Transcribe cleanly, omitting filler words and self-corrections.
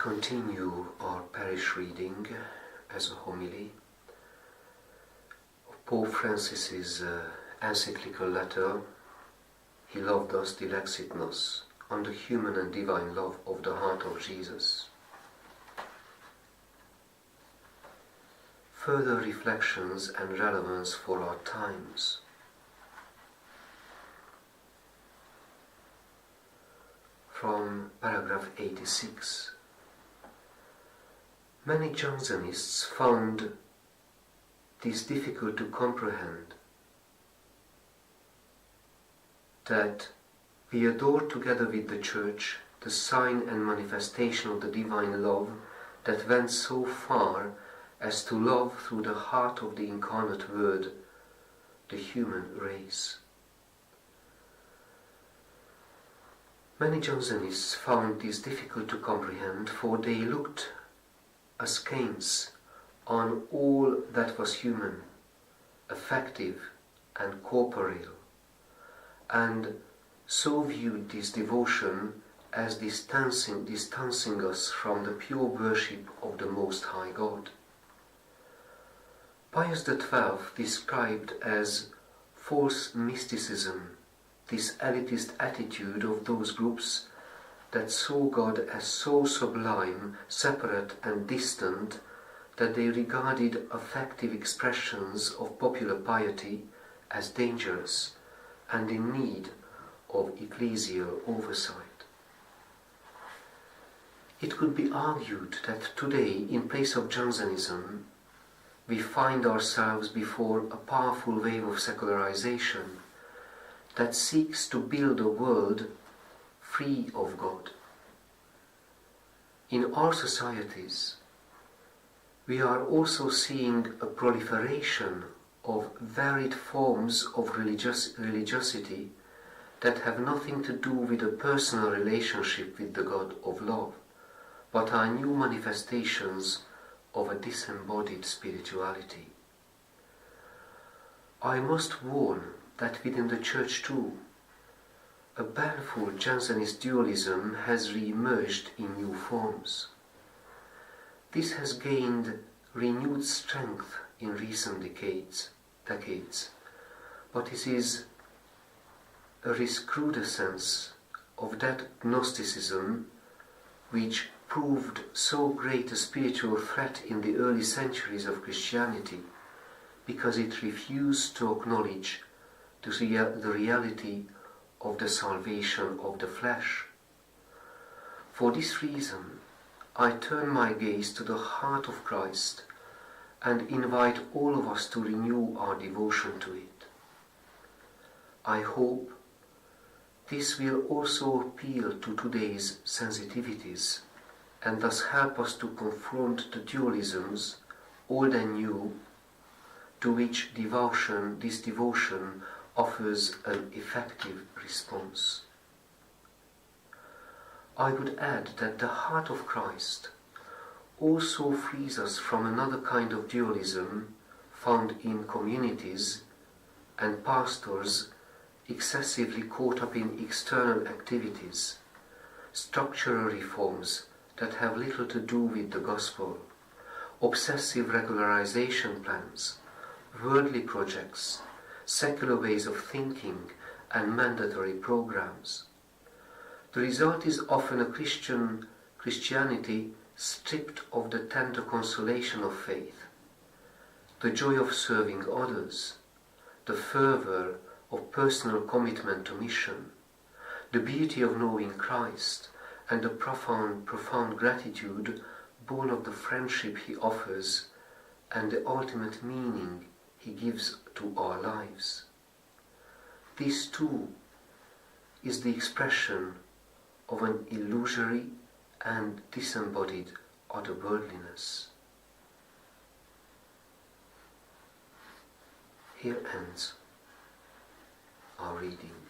continue our parish reading as a homily of Pope Francis's encyclical letter, He loved us, Dilexit nos, on the human and divine love of the heart of Jesus. Further reflections and relevance for our times. From paragraph 86. Many Jansenists found this difficult to comprehend, that we adore together with the Church the sign and manifestation of the divine love that went so far as to love through the heart of the incarnate Word the human race. Many Jansenists found this difficult to comprehend, for they looked askance on all that was human, affective and corporeal, and so viewed this devotion as distancing us from the pure worship of the Most High God. Pius XII described as false mysticism this elitist attitude of those groups that saw God as so sublime, separate and distant that they regarded affective expressions of popular piety as dangerous and in need of ecclesial oversight. It could be argued that today, in place of Jansenism, we find ourselves before a powerful wave of secularization that seeks to build a world free of God. In our societies, we are also seeing a proliferation of varied forms of religiosity that have nothing to do with a personal relationship with the God of love, but are new manifestations of a disembodied spirituality. I must warn that within the Church too, a baneful Jansenist dualism has re-emerged in new forms. This has gained renewed strength in recent decades, but it is a recrudescence of that Gnosticism which proved so great a spiritual threat in the early centuries of Christianity, because it refused to acknowledge the reality of the salvation of the flesh. For this reason, I turn my gaze to the heart of Christ and invite all of us to renew our devotion to it. I hope this will also appeal to today's sensitivities and thus help us to confront the dualisms, old and new, to which this devotion offers an effective response. I would add that the heart of Christ also frees us from another kind of dualism found in communities and pastors excessively caught up in external activities, structural reforms that have little to do with the gospel, obsessive regularization plans, worldly projects, secular ways of thinking, and mandatory programs. The result is often a Christianity stripped of the tender consolation of faith, the joy of serving others, the fervor of personal commitment to mission, the beauty of knowing Christ, and the profound gratitude born of the friendship He offers and the ultimate meaning He gives to our lives. This too is the expression of an illusory and disembodied otherworldliness. Here ends our reading.